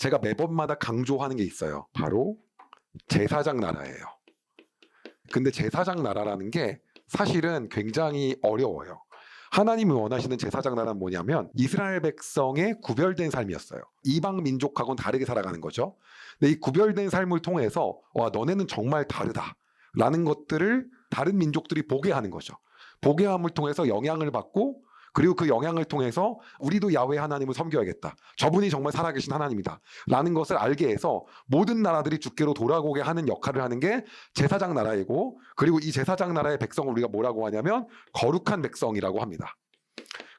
제가 매번마다 강조하는 게 있어요. 바로 제사장 나라예요. 근데 제사장 나라라는 게 사실은 굉장히 어려워요. 하나님이 원하시는 제사장 나라는 뭐냐면 이스라엘 백성의 구별된 삶이었어요. 이방 민족하고는 다르게 살아가는 거죠. 근데 이 구별된 삶을 통해서 와, 너네는 정말 다르다 라는 것들을 다른 민족들이 보게 하는 거죠. 보게 함을 통해서 영향을 받고, 그리고 그 영향을 통해서 우리도 야훼 하나님을 섬겨야겠다, 저분이 정말 살아계신 하나님이다 라는 것을 알게 해서 모든 나라들이 주께로 돌아오게 하는 역할을 하는 게 제사장 나라이고, 그리고 이 제사장 나라의 백성을 우리가 뭐라고 하냐면 거룩한 백성이라고 합니다.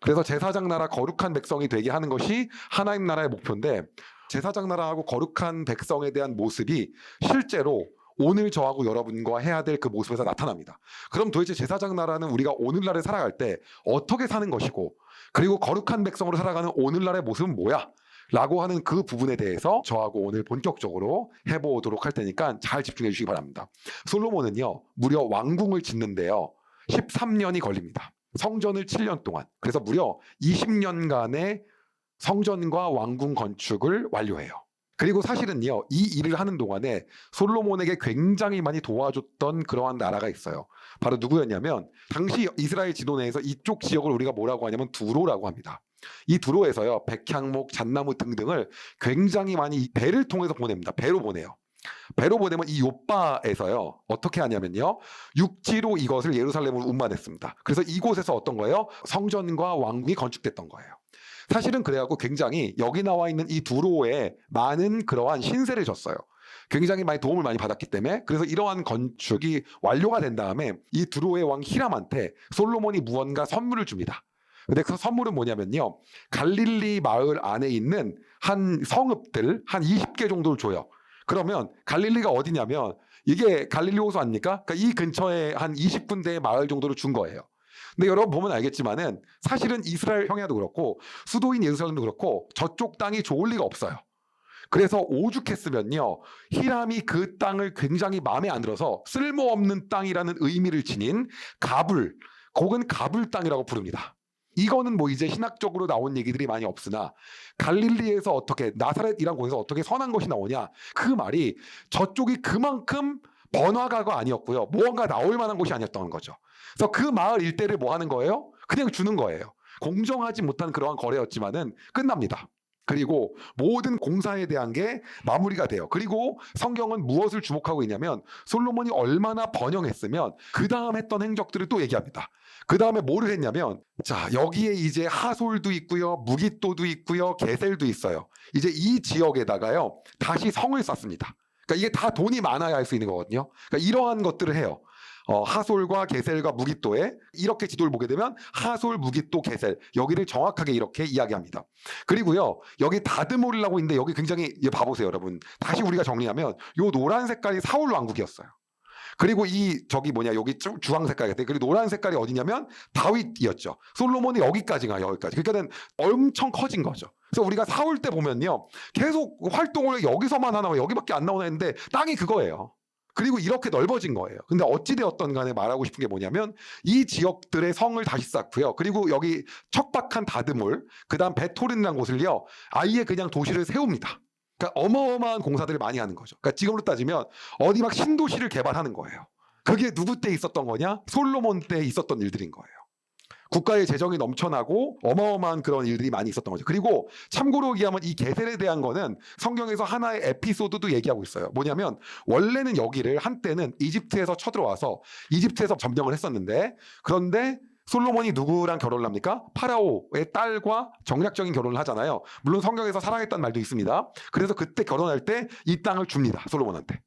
그래서 제사장 나라 거룩한 백성이 되게 하는 것이 하나님 나라의 목표인데, 제사장 나라하고 거룩한 백성에 대한 모습이 실제로 오늘 저하고 여러분과 해야 될 그 모습에서 나타납니다. 그럼 도대체 제사장 나라는 우리가 오늘날에 살아갈 때 어떻게 사는 것이고, 그리고 거룩한 백성으로 살아가는 오늘날의 모습은 뭐야? 라고 하는 그 부분에 대해서 저하고 오늘 본격적으로 해보도록 할 테니까 잘 집중해 주시기 바랍니다. 솔로몬은요, 무려 왕궁을 짓는데요 13년이 걸립니다. 성전을 7년 동안, 그래서 무려 20년간의 성전과 왕궁 건축을 완료해요. 그리고 사실은요, 이 일을 하는 동안에 솔로몬에게 굉장히 많이 도와줬던 그러한 나라가 있어요. 바로 누구였냐면, 당시 이스라엘 지도 내에서 이쪽 지역을 우리가 뭐라고 하냐면 두로라고 합니다. 이 두로에서요, 백향목, 잣나무 등등을 굉장히 많이 배를 통해서 보냅니다. 배로 보내요. 배로 보내면 이 요바에서요 어떻게 하냐면요, 육지로 이것을 예루살렘으로 운반했습니다. 그래서 이곳에서 어떤 거예요? 성전과 왕궁이 건축됐던 거예요. 사실은 그래갖고 굉장히 여기 나와 있는 이 두로에 많은 그러한 신세를 졌어요. 굉장히 많이 도움을 많이 받았기 때문에. 그래서 이러한 건축이 완료가 된 다음에 이 두로의 왕 히람한테 솔로몬이 무언가 선물을 줍니다. 근데 그 선물은 뭐냐면요, 갈릴리 마을 안에 있는 한 성읍들 한 20개 정도를 줘요. 그러면 갈릴리가 어디냐면, 이게 갈릴리 호수 아닙니까? 그러니까 이 근처에 한 20군데의 마을 정도를 준 거예요. 근데 여러분 보면 알겠지만은 사실은 이스라엘 평야도 그렇고 수도인 예루살렘도 그렇고 저쪽 땅이 좋을 리가 없어요. 그래서 오죽했으면요, 히람이 그 땅을 굉장히 마음에 안 들어서 쓸모없는 땅이라는 의미를 지닌 가불, 혹은 가불 땅이라고 부릅니다. 이거는 뭐 이제 신학적으로 나온 얘기들이 많이 없으나, 갈릴리에서 어떻게, 나사렛이란 곳에서 어떻게 선한 것이 나오냐, 그 말이 저쪽이 그만큼 번화가가 아니었고요, 무언가 나올 만한 곳이 아니었던 거죠. 그래서 그 마을 일대를 뭐 하는 거예요? 그냥 주는 거예요. 공정하지 못한 그러한 거래였지만은 끝납니다. 그리고 모든 공사에 대한 게 마무리가 돼요. 그리고 성경은 무엇을 주목하고 있냐면, 솔로몬이 얼마나 번영했으면 그 다음 했던 행적들을 또 얘기합니다. 그 다음에 뭐를 했냐면, 자, 여기에 이제 하솔도 있고요, 무깃도도 있고요, 게셀도 있어요. 이제 이 지역에다가요 다시 성을 쌓습니다. 그러니까 이게 다 돈이 많아야 할 수 있는 거거든요. 그러니까 이러한 것들을 해요. 하솔과 게셀과 무깃도에, 이렇게 지도를 보게 되면 하솔, 무깃도, 게셀, 여기를 정확하게 이렇게 이야기합니다. 그리고요, 여기 다드몰이라고 있는데, 여기 굉장히, 봐보세요 여러분, 다시 우리가 정리하면 요 노란 색깔이 사울 왕국이었어요. 그리고 여기 주황 색깔이 같아요. 그리고 노란 색깔이 어디냐면 다윗이었죠. 솔로몬이 여기까지가, 여기까지. 그러니까는 엄청 커진 거죠. 그래서 우리가 사울 때 보면요, 계속 활동을 여기서만 하나, 여기밖에 안 나오나 했는데 땅이 그거예요. 그리고 이렇게 넓어진 거예요. 근데 어찌되었던 간에 말하고 싶은 게 뭐냐면, 이 지역들의 성을 다시 쌓고요, 그리고 여기 척박한 다드몰, 그 다음 베토른이라는 곳을요 아예 그냥 도시를 세웁니다. 그러니까 어마어마한 공사들을 많이 하는 거죠. 그러니까 지금으로 따지면 어디 막 신도시를 개발하는 거예요. 그게 누구 때 있었던 거냐? 솔로몬 때 있었던 일들인 거예요. 국가의 재정이 넘쳐나고 어마어마한 그런 일들이 많이 있었던 거죠. 그리고 참고로 얘기하면 이 게셀에 대한 거는 성경에서 하나의 에피소드도 얘기하고 있어요. 뭐냐면, 원래는 여기를 한때는 이집트에서 쳐들어와서 이집트에서 점령을 했었는데, 그런데 솔로몬이 누구랑 결혼을 합니까? 파라오의 딸과 정략적인 결혼을 하잖아요. 물론 성경에서 사랑했다는 말도 있습니다. 그래서 그때 결혼할 때 이 땅을 줍니다, 솔로몬한테.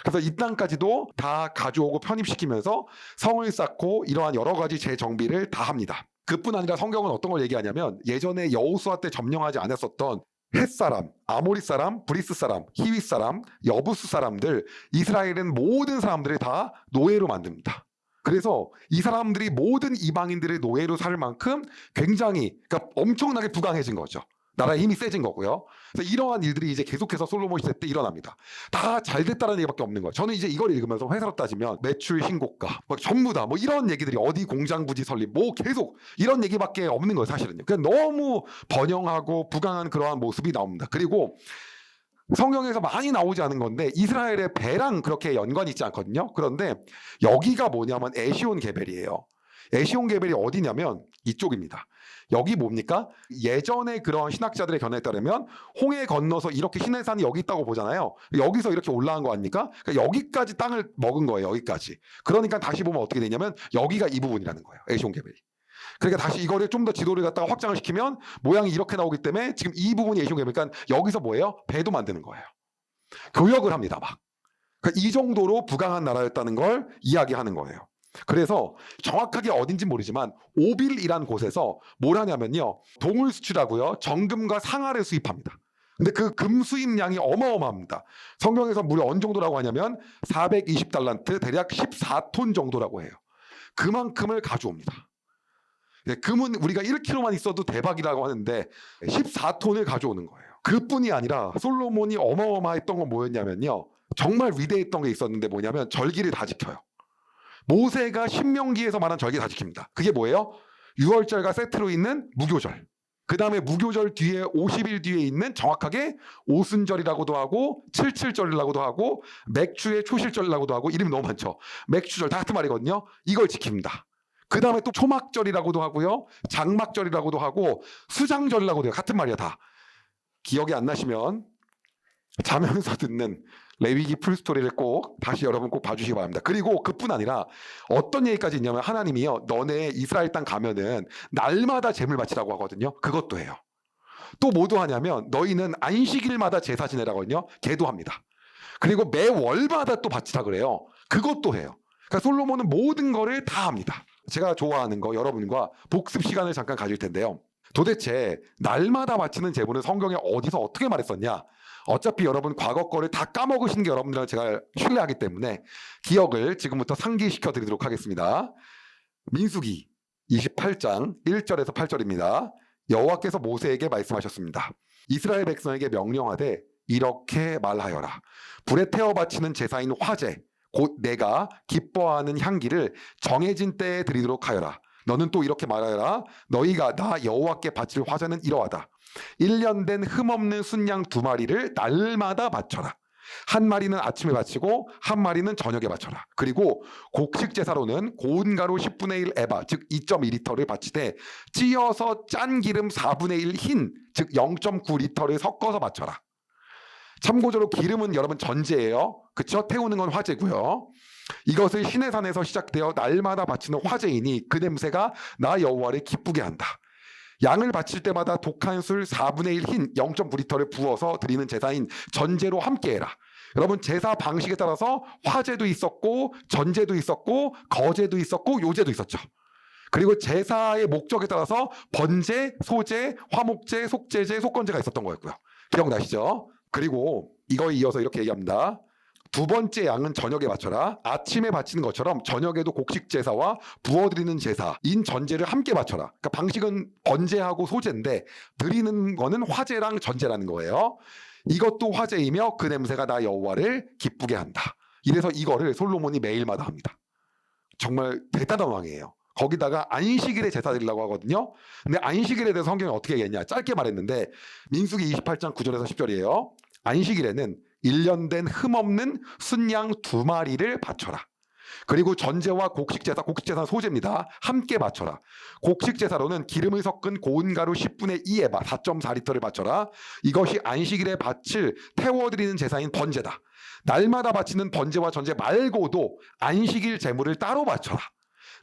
그래서 이 땅까지도 다 가져오고 편입시키면서 성을 쌓고 이러한 여러 가지 재정비를 다 합니다. 그뿐 아니라 성경은 어떤 걸 얘기하냐면, 예전에 여호수아 때 점령하지 않았었던 헷 사람, 아모리 사람, 브리스 사람, 히윗 사람, 여부스 사람들, 이스라엘은 모든 사람들을 다 노예로 만듭니다. 그래서 이 사람들이 모든 이방인들의 노예로 살 만큼 굉장히, 그러니까 엄청나게 부강해진 거죠. 나라의 힘이 세진 거고요. 그래서 이러한 일들이 이제 계속해서 솔로몬 시대 때 일어납니다. 다 잘 됐다는 얘기밖에 없는 거예요. 저는 이제 이걸 읽으면서 회사로 따지면 매출 신고가, 막 전부 다 뭐 이런 얘기들이, 어디 공장 부지 설립, 뭐 계속 이런 얘기밖에 없는 거예요, 사실은요. 그냥 너무 번영하고 부강한 그러한 모습이 나옵니다. 그리고 성경에서 많이 나오지 않은 건데 이스라엘의 배랑 그렇게 연관이 있지 않거든요. 그런데 여기가 뭐냐면 에시온 게벨이에요. 에시온 게벨이 어디냐면 이쪽입니다. 여기 뭡니까? 예전에 그런 신학자들의 견해에 따르면 홍해 건너서 이렇게 시내산이 여기 있다고 보잖아요. 여기서 이렇게 올라간 거 아닙니까? 그러니까 여기까지 땅을 먹은 거예요. 여기까지. 그러니까 다시 보면 어떻게 되냐면 여기가 이 부분이라는 거예요. 에시온 게벨이. 그러니까 다시 이거를 좀 더 지도를 갖다가 확장을 시키면 모양이 이렇게 나오기 때문에 지금 이 부분이 에시온 게벨. 그러니까 여기서 뭐예요? 배도 만드는 거예요. 교역을 합니다. 막. 그러니까 이 정도로 부강한 나라였다는 걸 이야기하는 거예요. 그래서 정확하게 어딘지 모르지만 오빌이란 곳에서 뭘 하냐면요. 동을 수출하고요. 정금과 상아를 수입합니다. 근데 그 금 수입량이 어마어마합니다. 성경에서 무려 어느 정도라고 하냐면 420달란트 대략 14톤 정도라고 해요. 그만큼을 가져옵니다. 금은 우리가 1kg만 있어도 대박이라고 하는데 14톤을 가져오는 거예요. 그뿐이 아니라 솔로몬이 어마어마했던 건 뭐였냐면요. 정말 위대했던 게 있었는데 뭐냐면 절기를 다 지켜요. 모세가 신명기에서 말한 절기 다 지킵니다. 그게 뭐예요? 유월절과 세트로 있는 무교절. 그 다음에 무교절 뒤에 50일 뒤에 있는 정확하게 오순절이라고도 하고 칠칠절이라고도 하고 맥주의 초실절이라고도 하고 이름이 너무 많죠. 맥주절 다 같은 말이거든요. 이걸 지킵니다. 그 다음에 또 초막절이라고도 하고요. 장막절이라고도 하고 수장절이라고도 해요. 같은 말이야 다. 기억이 안 나시면 자면서 듣는 레위기 풀스토리를 꼭 다시 여러분 꼭 봐주시기 바랍니다. 그리고 그뿐 아니라 어떤 얘기까지 있냐면 하나님이요. 너네 이스라엘 땅 가면은 날마다 제물 바치라고 하거든요. 그것도 해요. 또 뭐도 하냐면 너희는 안식일마다 제사 지내라고 하거든요. 걔도 합니다. 그리고 매 월마다 또 바치라 그래요. 그것도 해요. 그러니까 솔로몬은 모든 거를 다 합니다. 제가 좋아하는 거 여러분과 복습 시간을 잠깐 가질 텐데요. 도대체 날마다 바치는 제물은 성경에 어디서 어떻게 말했었냐? 어차피 여러분 과거 거를 다 까먹으시는 게 여러분들은 제가 신뢰하기 때문에 기억을 지금부터 상기시켜 드리도록 하겠습니다. 민수기 28장 1절에서 8절입니다. 여호와께서 모세에게 말씀하셨습니다. 이스라엘 백성에게 명령하되 이렇게 말하여라. 불에 태워 바치는 제사인 화제 곧 내가 기뻐하는 향기를 정해진 때에 드리도록 하여라. 너는 또 이렇게 말하여라. 너희가 나 여호와께 바칠 화제는 이러하다. 1년 된 흠없는 순양 2마리를 날마다 바쳐라. 한 마리는 아침에 바치고 한 마리는 저녁에 바쳐라. 그리고 곡식 제사로는 고운 가루 10분의 1 에바 즉 2.2리터를 바치되 찌어서 짠 기름 4분의 1 흰 즉 0.9리터를 섞어서 바쳐라. 참고적으로 기름은 여러분 전제예요. 그쵸? 태우는 건 화제고요. 이것을 시내산에서 시작되어 날마다 바치는 화제이니 그 냄새가 나 여호와를 기쁘게 한다. 양을 바칠 때마다 독한 술 4분의 1 흰 0.9리터를 부어서 드리는 제사인 전제로 함께 해라. 여러분 제사 방식에 따라서 화제도 있었고 전제도 있었고 거제도 있었고 요제도 있었죠. 그리고 제사의 목적에 따라서 번제, 소제, 화목제, 속제제, 속건제가 있었던 거였고요. 기억나시죠? 그리고 이거에 이어서 이렇게 얘기합니다. 두 번째 양은 저녁에 바쳐라. 아침에 바치는 것처럼 저녁에도 곡식 제사와 부어드리는 제사인 전제를 함께 바쳐라. 그러니까 방식은 번제하고 소제인데 드리는 거는 화제랑 전제라는 거예요. 이것도 화제이며 그 냄새가 나 여호와를 기쁘게 한다. 이래서 이거를 솔로몬이 매일마다 합니다. 정말 대단한 왕이에요. 거기다가 안식일에 제사 드리려고 하거든요. 근데 안식일에 대해서 성경이 어떻게 얘기했냐. 짧게 말했는데 민수기 28장 9절에서 10절이에요. 안식일에는 1년 된 흠없는 순양 2마리를 바쳐라. 그리고 전제와 곡식제사, 곡식제사는 소제입니다. 함께 바쳐라. 곡식제사로는 기름을 섞은 고운 가루 10분의 2 에바 4.4리터를 바쳐라. 이것이 안식일에 바칠 태워드리는 제사인 번제다. 날마다 바치는 번제와 전제 말고도 안식일 제물을 따로 바쳐라.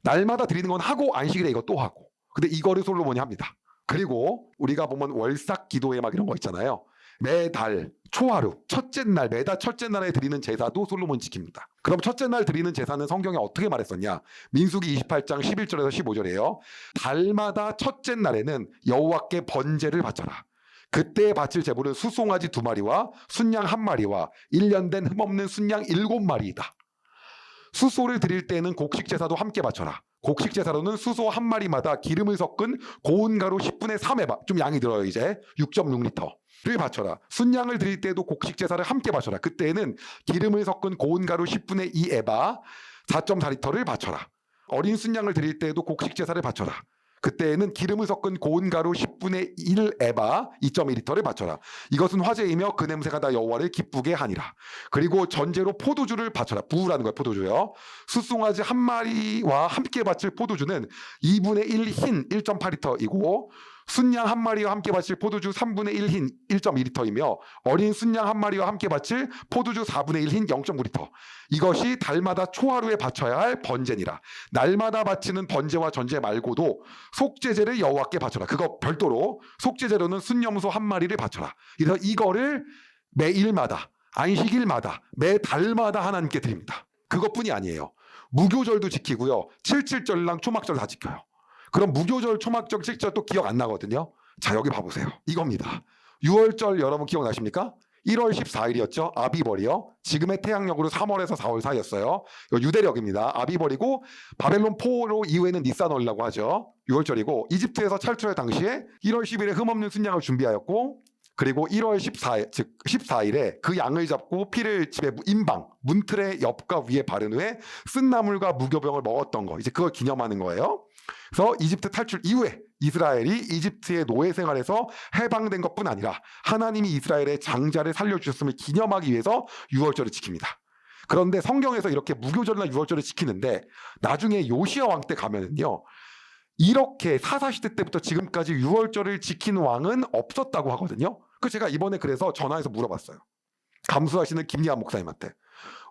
날마다 드리는 건 하고 안식일에 이거 또 하고. 근데 이거를 솔로몬이 합니다. 그리고 우리가 보면 월삭 기도회 막 이런 거 있잖아요. 매달 초하루 첫째 날 매달 첫째 날에 드리는 제사도 솔로몬 지킵니다. 그럼 첫째 날 드리는 제사는 성경에 어떻게 말했었냐? 민수기 28장 11절에서 15절이에요. 달마다 첫째 날에는 여호와께 번제를 바쳐라. 그때 바칠 제물은 수송아지 2마리와 순양 1마리와 1년 된 흠없는 순양 7마리이다. 수소를 드릴 때에는 곡식 제사도 함께 바쳐라. 곡식 제사로는 수소 한 마리마다 기름을 섞은 고운 가루 10분의 3에바 좀 양이 들어요. 이제 6.6리터를 바쳐라. 순양을 드릴 때에도 곡식 제사를 함께 바쳐라. 그때에는 기름을 섞은 고운 가루 10분의 2에바 4.4리터를 바쳐라. 어린 순양을 드릴 때에도 곡식 제사를 바쳐라. 그때에는 기름을 섞은 고운 가루 10분의 1 에바 2.2리터를 바쳐라. 이것은 화제이며 그 냄새가 다 여호와를 기쁘게 하니라. 그리고 전제로 포도주를 바쳐라. 부으라는 거예요. 포도주요. 숫송아지 한 마리와 함께 바칠 포도주는 2분의 1 흰 1.8리터이고 순양 한 마리와 함께 바칠 포도주 3분의 1 흰 1.2리터이며 어린 순양 한 마리와 함께 바칠 포도주 4분의 1 흰 0.9리터. 이것이 달마다 초하루에 바쳐야 할 번제니라. 날마다 바치는 번제와 전제 말고도 속죄제를 여호와께 바쳐라. 그거 별도로 속죄제로는 순염소 한 마리를 바쳐라. 그래서 이거를 매일마다 안식일마다 매 달마다 하나님께 드립니다. 그것뿐이 아니에요. 무교절도 지키고요. 77절랑 초막절 다 지켜요. 그럼 무교절, 초막절, 칠절 또 기억 안 나거든요. 자, 여기 봐보세요. 이겁니다. 6월절 여러분 기억나십니까? 1월 14일이었죠. 아비벌이요. 지금의 태양력으로 3월에서 4월 사이였어요. 유대력입니다. 아비벌이고 바벨론 포로 이후에는 니산월이라고 하죠. 6월절이고 이집트에서 탈출할 당시에 1월 10일에 흠없는 순양을 준비하였고 그리고 1월 14일, 즉 14일에 그 양을 잡고 피를 집에 임방, 문틀의 옆과 위에 바른 후에 쓴 나물과 무교병을 먹었던 거. 이제 그걸 기념하는 거예요. 그래서 이집트 탈출 이후에 이스라엘이 이집트의 노예 생활에서 해방된 것뿐 아니라 하나님이 이스라엘의 장자를 살려주셨음을 기념하기 위해서 6월절을 지킵니다. 그런데 성경에서 이렇게 무교절이나 6월절을 지키는데 나중에 요시야 왕 때 가면은요. 이렇게 사사시대 때부터 지금까지 6월절을 지킨 왕은 없었다고 하거든요. 그 제가 이번에 그래서 전화해서 물어봤어요. 감수하시는 김리한 목사님한테.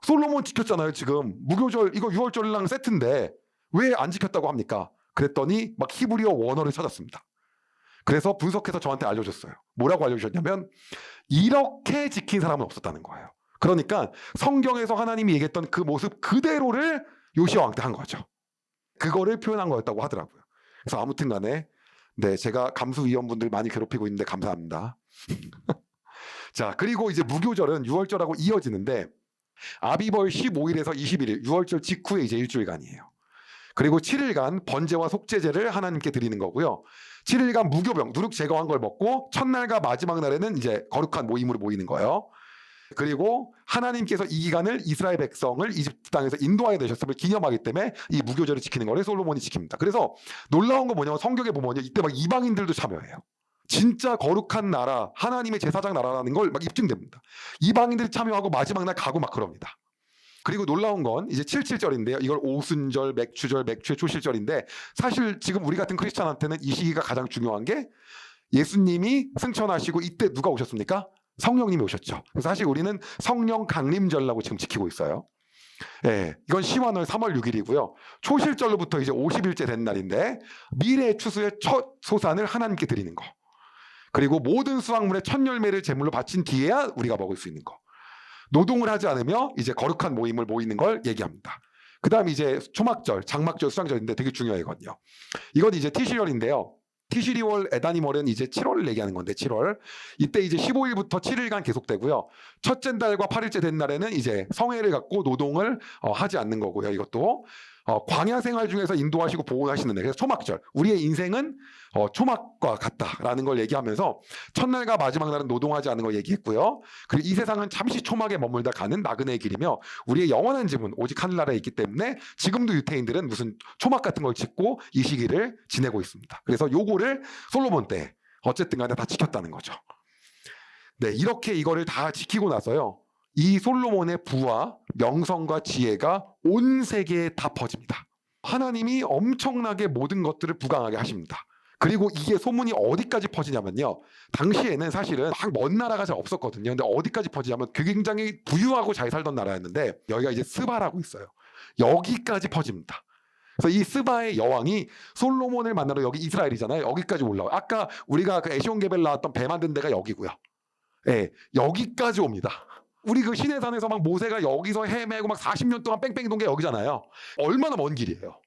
솔로몬 지켰잖아요 지금. 무교절 이거 6월절이랑 세트인데 왜 안 지켰다고 합니까? 그랬더니 막 히브리어 원어를 찾았습니다. 그래서 분석해서 저한테 알려줬어요. 뭐라고 알려주셨냐면 이렇게 지킨 사람은 없었다는 거예요. 그러니까 성경에서 하나님이 얘기했던 그 모습 그대로를 요시야 왕 때 한 거죠. 그거를 표현한 거였다고 하더라고요. 그래서 아무튼 간에 네, 제가 감수위원분들 많이 괴롭히고 있는데 감사합니다. 자, 그리고 이제 무교절은 6월절하고 이어지는데 아비벌 15일에서 21일 6월절 직후에 이제 일주일간이에요. 그리고 7일간 번제와 속죄제를 하나님께 드리는 거고요. 7일간 무교병, 누룩 제거한 걸 먹고 첫날과 마지막 날에는 이제 거룩한 모임으로 모이는 거예요. 그리고 하나님께서 이 기간을 이스라엘 백성을 이집트 땅에서 인도하게 되셨음을 기념하기 때문에 이 무교절을 지키는 거를 솔로몬이 지킵니다. 그래서 놀라운 건 뭐냐면 성경에 보면요. 이때 막 이방인들도 참여해요. 진짜 거룩한 나라, 하나님의 제사장 나라라는 걸 막 입증됩니다. 이방인들이 참여하고 마지막 날 가고 막 그럽니다. 그리고 놀라운 건 이제 77절인데요. 이걸 오순절, 맥추절, 맥추의 초실절인데 사실 지금 우리 같은 크리스찬한테는 이 시기가 가장 중요한 게 예수님이 승천하시고 이때 누가 오셨습니까? 성령님이 오셨죠. 그래서 사실 우리는 성령 강림절이라고 지금 지키고 있어요. 예, 이건 시완월 3월 6일이고요. 초실절로부터 이제 50일째 된 날인데 미래 추수의 첫 소산을 하나님께 드리는 거. 그리고 모든 수확물의 첫 열매를 제물로 바친 뒤에야 우리가 먹을 수 있는 거. 노동을 하지 않으며 이제 거룩한 모임을 모이는 걸 얘기합니다. 그 다음에 이제 초막절, 장막절, 수장절인데 되게 중요하거든요. 이건 이제 티시월인데요. 티시리월 에다니멀은 이제 7월을 얘기하는 건데 7월. 이때 이제 15일부터 7일간 계속되고요. 첫째 달과 8일째 된 날에는 이제 성회를 갖고 노동을 하지 않는 거고요. 이것도 광야 생활 중에서 인도하시고 보호하시는 날. 그래서 초막절. 우리의 인생은 초막과 같다라는 걸 얘기하면서 첫날과 마지막 날은 노동하지 않는 걸 얘기했고요. 그리고 이 세상은 잠시 초막에 머물다 가는 나그네의 길이며 우리의 영원한 집은 오직 하늘나라에 있기 때문에 지금도 유태인들은 무슨 초막 같은 걸 짓고 이 시기를 지내고 있습니다. 그래서 요거를 솔로몬 때 어쨌든 간에 다 지켰다는 거죠. 네, 이렇게 이거를 다 지키고 나서요. 이 솔로몬의 부와 명성과 지혜가 온 세계에 다 퍼집니다. 하나님이 엄청나게 모든 것들을 부강하게 하십니다. 그리고 이게 소문이 어디까지 퍼지냐면요. 당시에는 사실은 막 먼 나라가 잘 없었거든요. 근데 어디까지 퍼지냐면 굉장히 부유하고 잘 살던 나라였는데 여기가 이제 스바라고 있어요. 여기까지 퍼집니다. 그래서 이 스바의 여왕이 솔로몬을 만나러 여기 이스라엘이잖아요. 여기까지 올라와요. 아까 우리가 그 에시온게벨 나왔던 배 만든 데가 여기고요. 예, 여기까지 옵니다. 우리 그 시내산에서 막 모세가 여기서 헤매고 막 40년 동안 뺑뺑이 돈 게 여기잖아요. 얼마나 먼 길이에요.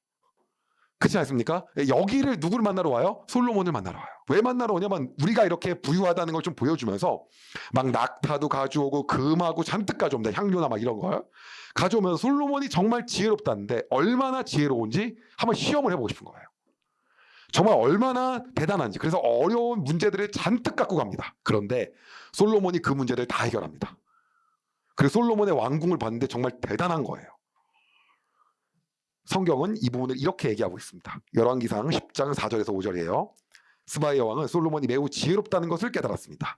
그렇지 않습니까? 여기를 누구를 만나러 와요? 솔로몬을 만나러 와요. 왜 만나러 오냐면 우리가 이렇게 부유하다는 걸 좀 보여주면서 막 낙타도 가져오고 금하고 잔뜩 가져옵니다. 향료나 막 이런 걸 가져오면서 솔로몬이 정말 지혜롭다는데 얼마나 지혜로운지 한번 시험을 해보고 싶은 거예요. 정말 얼마나 대단한지. 그래서 어려운 문제들을 잔뜩 갖고 갑니다. 그런데 솔로몬이 그 문제를 다 해결합니다. 그래서 솔로몬의 왕궁을 봤는데 정말 대단한 거예요. 성경은 이 부분을 이렇게 얘기하고 있습니다. 열왕기상 10장 4절에서 5절이에요. 스바의 여왕은 솔로몬이 매우 지혜롭다는 것을 깨달았습니다.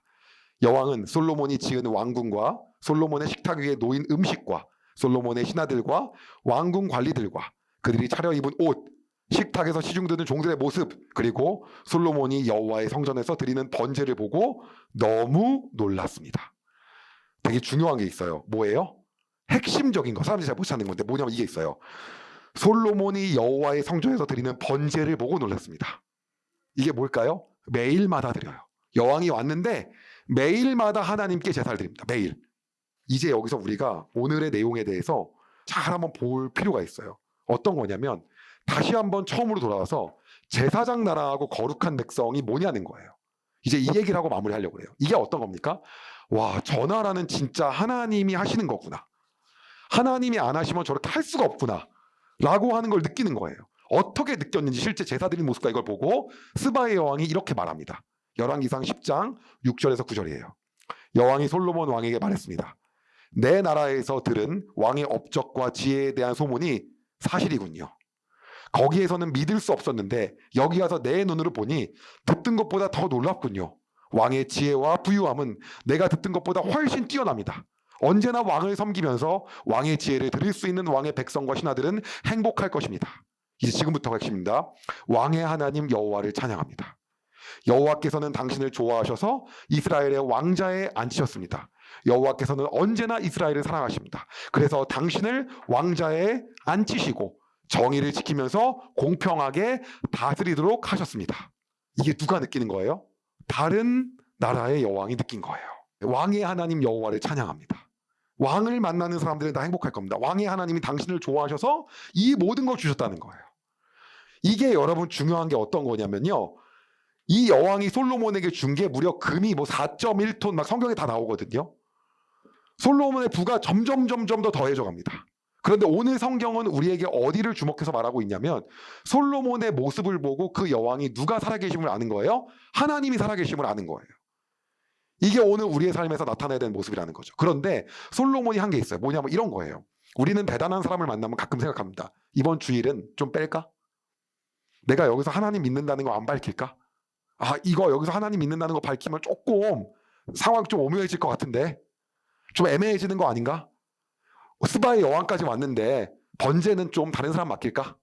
여왕은 솔로몬이 지은 왕궁과 솔로몬의 식탁 위에 놓인 음식과 솔로몬의 신하들과 왕궁 관리들과 그들이 차려입은 옷, 식탁에서 시중드는 종들의 모습, 그리고 솔로몬이 여호와의 성전에서 드리는 번제를 보고 너무 놀랐습니다. 되게 중요한 게 있어요. 뭐예요? 핵심적인 거, 사람들이 잘 못 찾는 건데 뭐냐면 이게 있어요. 솔로몬이 여호와의 성전에서 드리는 번제를 보고 놀랐습니다. 이게 뭘까요? 매일마다 드려요. 여왕이 왔는데 매일마다 하나님께 제사를 드립니다. 매일. 이제 여기서 우리가 오늘의 내용에 대해서 잘 한번 볼 필요가 있어요. 어떤 거냐면 다시 한번 처음으로 돌아와서 제사장 나라하고 거룩한 백성이 뭐냐는 거예요. 이제 이 얘기를 하고 마무리하려고 해요. 이게 어떤 겁니까? 와, 저 나라는 진짜 하나님이 하시는 거구나. 하나님이 안 하시면 저렇게 할 수가 없구나 라고 하는 걸 느끼는 거예요. 어떻게 느꼈는지 실제 제사 드리는 모습과 이걸 보고 스바의 여왕이 이렇게 말합니다. 열왕기상 10장 6절에서 9절이에요. 여왕이 솔로몬 왕에게 말했습니다. 내 나라에서 들은 왕의 업적과 지혜에 대한 소문이 사실이군요. 거기에서는 믿을 수 없었는데 여기 와서 내 눈으로 보니 듣던 것보다 더 놀랍군요. 왕의 지혜와 부유함은 내가 듣던 것보다 훨씬 뛰어납니다. 언제나 왕을 섬기면서 왕의 지혜를 들을 수 있는 왕의 백성과 신하들은 행복할 것입니다. 이제 지금부터가 핵심입니다. 왕의 하나님 여호와를 찬양합니다. 여호와께서는 당신을 좋아하셔서 이스라엘의 왕자에 앉히셨습니다. 여호와께서는 언제나 이스라엘을 사랑하십니다. 그래서 당신을 왕자에 앉히시고 정의를 지키면서 공평하게 다스리도록 하셨습니다. 이게 누가 느끼는 거예요? 다른 나라의 여왕이 느낀 거예요. 왕의 하나님 여호와를 찬양합니다. 왕을 만나는 사람들은 다 행복할 겁니다. 왕의 하나님이 당신을 좋아하셔서 이 모든 걸 주셨다는 거예요. 이게 여러분 중요한 게 어떤 거냐면요. 이 여왕이 솔로몬에게 준 게 무려 금이 뭐 4.1톤 막 성경에 다 나오거든요. 솔로몬의 부가 점점 더 더해져 갑니다. 그런데 오늘 성경은 우리에게 어디를 주목해서 말하고 있냐면 솔로몬의 모습을 보고 그 여왕이 누가 살아계심을 아는 거예요? 하나님이 살아계심을 아는 거예요. 이게 오늘 우리의 삶에서 나타나야 되는 모습이라는 거죠. 그런데 솔로몬이 한 게 있어요. 뭐냐면 이런 거예요. 우리는 대단한 사람을 만나면 가끔 생각합니다. 이번 주일은 좀 뺄까? 내가 여기서 하나님 믿는다는 거 안 밝힐까? 아, 이거 여기서 하나님 믿는다는 거 밝히면 조금 상황 좀 오묘해질 것 같은데 좀 애매해지는 거 아닌가? 스바의 여왕까지 왔는데 번제는 좀 다른 사람 맡길까?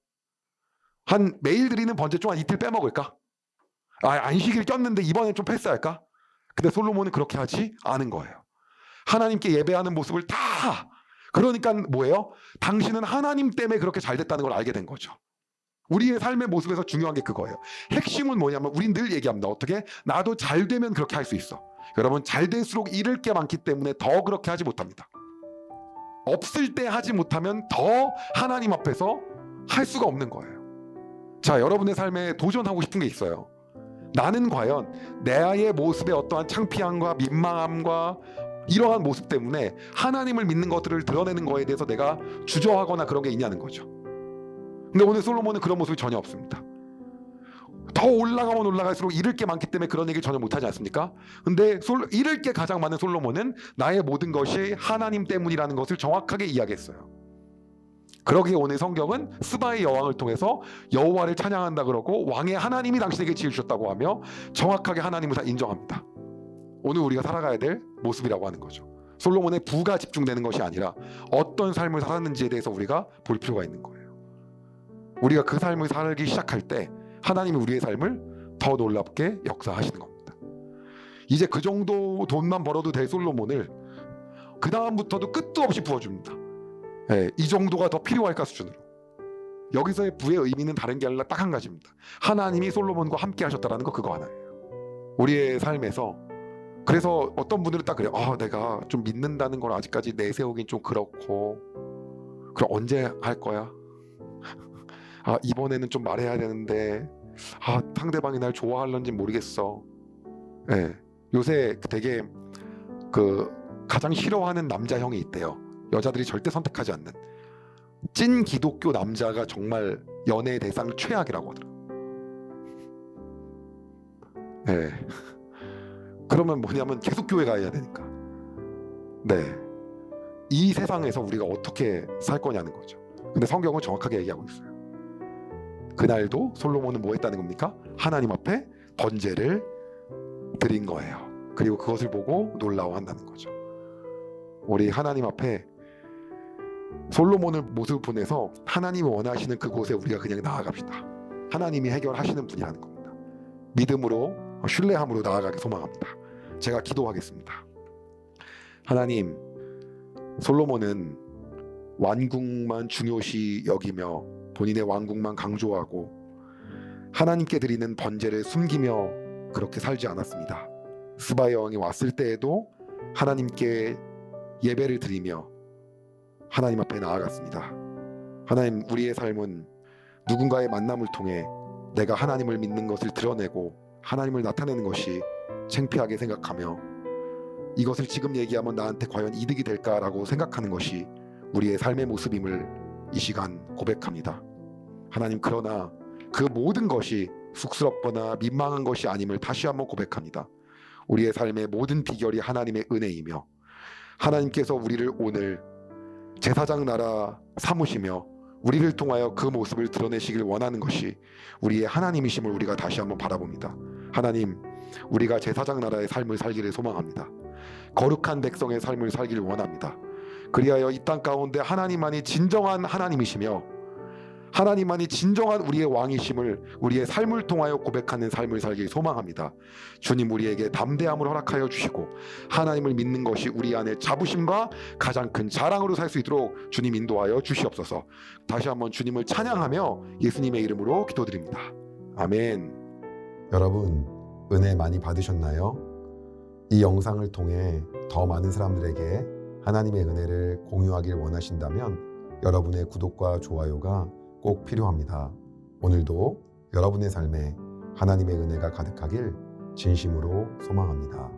한 매일 드리는 번제 좀 한 이틀 빼먹을까? 아, 안식일 꼈는데 이번엔 좀 패스할까? 근데 솔로몬은 그렇게 하지 않은 거예요. 하나님께 예배하는 모습을 다. 그러니까 뭐예요? 당신은 하나님 때문에 그렇게 잘 됐다는 걸 알게 된 거죠. 우리의 삶의 모습에서 중요한 게 그거예요. 핵심은 뭐냐면 우린 늘 얘기합니다. 어떻게? 나도 잘 되면 그렇게 할 수 있어. 여러분, 잘 될수록 잃을 게 많기 때문에 더 그렇게 하지 못합니다. 없을 때 하지 못하면 더 하나님 앞에서 할 수가 없는 거예요. 자, 여러분의 삶에 도전하고 싶은 게 있어요. 나는 과연 나의 모습의 어떠한 창피함과 민망함과 이러한 모습 때문에 하나님을 믿는 것들을 드러내는 거에 대해서 내가 주저하거나 그런 게 있냐는 거죠. 근데 오늘 솔로몬은 그런 모습이 전혀 없습니다. 더 올라가면 올라갈수록 잃을 게 많기 때문에 그런 얘기를 전혀 못하지 않습니까? 근데 잃을 게 가장 많은 솔로몬은 나의 모든 것이 하나님 때문이라는 것을 정확하게 이야기했어요. 그러기에 오늘 성경은 스바의 여왕을 통해서 여호와를 찬양한다 그러고 왕의 하나님이 당신에게 지혜 주셨다고 하며 정확하게 하나님을 다 인정합니다. 오늘 우리가 살아가야 될 모습이라고 하는 거죠. 솔로몬의 부가 집중되는 것이 아니라 어떤 삶을 살았는지에 대해서 우리가 볼 필요가 있는 거예요. 우리가 그 삶을 살기 시작할 때 하나님이 우리의 삶을 더 놀랍게 역사하시는 겁니다. 이제 그 정도 돈만 벌어도 될 솔로몬을 그 다음부터도 끝도 없이 부어줍니다. 네, 이 정도가 더 필요할까 수준으로. 여기서의 부의 의미는 다른 게 아니라 딱 한 가지입니다. 하나님이 솔로몬과 함께 하셨다는 거, 그거 하나예요. 우리의 삶에서 그래서 어떤 분들은 딱 그래요. 내가 좀 믿는다는 걸 아직까지 내세우긴 좀 그렇고, 그럼 언제 할 거야? 이번에는 좀 말해야 되는데 상대방이 날 좋아할런지 모르겠어. 네, 요새 되게 가장 싫어하는 남자 형이 있대요. 여자들이 절대 선택하지 않는 찐 기독교 남자가 정말 연애 대상 최악이라고 하더라고요. 네. 그러면 뭐냐면 계속 교회 가야 되니까. 네. 이 세상에서 우리가 어떻게 살 거냐는 거죠. 근데 성경은 정확하게 얘기하고 있어요. 그날도 솔로몬은 뭐 했다는 겁니까? 하나님 앞에 번제를 드린 거예요. 그리고 그것을 보고 놀라워한다는 거죠. 우리 하나님 앞에 솔로몬을 모습 보내서 하나님이 원하시는 그곳에 우리가 그냥 나아갑시다. 하나님이 해결하시는 분이라는 겁니다. 믿음으로 신뢰함으로 나아가기 소망합니다. 제가 기도하겠습니다. 하나님, 솔로몬은 완궁만 중요시 여기며 본인의 왕궁만 강조하고 하나님께 드리는 번제를 숨기며 그렇게 살지 않았습니다. 스바 여왕이 왔을 때에도 하나님께 예배를 드리며 하나님 앞에 나아갔습니다. 하나님, 우리의 삶은 누군가의 만남을 통해 내가 하나님을 믿는 것을 드러내고 하나님을 나타내는 것이 창피하게 생각하며 이것을 지금 얘기하면 나한테 과연 이득이 될까라고 생각하는 것이 우리의 삶의 모습임을 이 시간 고백합니다. 하나님, 그러나 그 모든 것이 쑥스럽거나 민망한 것이 아님을 다시 한번 고백합니다. 우리의 삶의 모든 비결이 하나님의 은혜이며 하나님께서 우리를 오늘 제사장 나라 삼으시며 우리를 통하여 그 모습을 드러내시길 원하는 것이 우리의 하나님이심을 우리가 다시 한번 바라봅니다. 하나님, 우리가 제사장 나라의 삶을 살기를 소망합니다. 거룩한 백성의 삶을 살기를 원합니다. 그리하여 이 땅 가운데 하나님만이 진정한 하나님이시며 하나님만이 진정한 우리의 왕이심을 우리의 삶을 통하여 고백하는 삶을 살길 소망합니다. 주님, 우리에게 담대함을 허락하여 주시고 하나님을 믿는 것이 우리 안에 자부심과 가장 큰 자랑으로 살 수 있도록 주님 인도하여 주시옵소서. 다시 한번 주님을 찬양하며 예수님의 이름으로 기도드립니다. 아멘. 여러분, 은혜 많이 받으셨나요? 이 영상을 통해 더 많은 사람들에게 하나님의 은혜를 공유하길 원하신다면 여러분의 구독과 좋아요가 꼭 필요합니다. 오늘도 여러분의 삶에 하나님의 은혜가 가득하길 진심으로 소망합니다.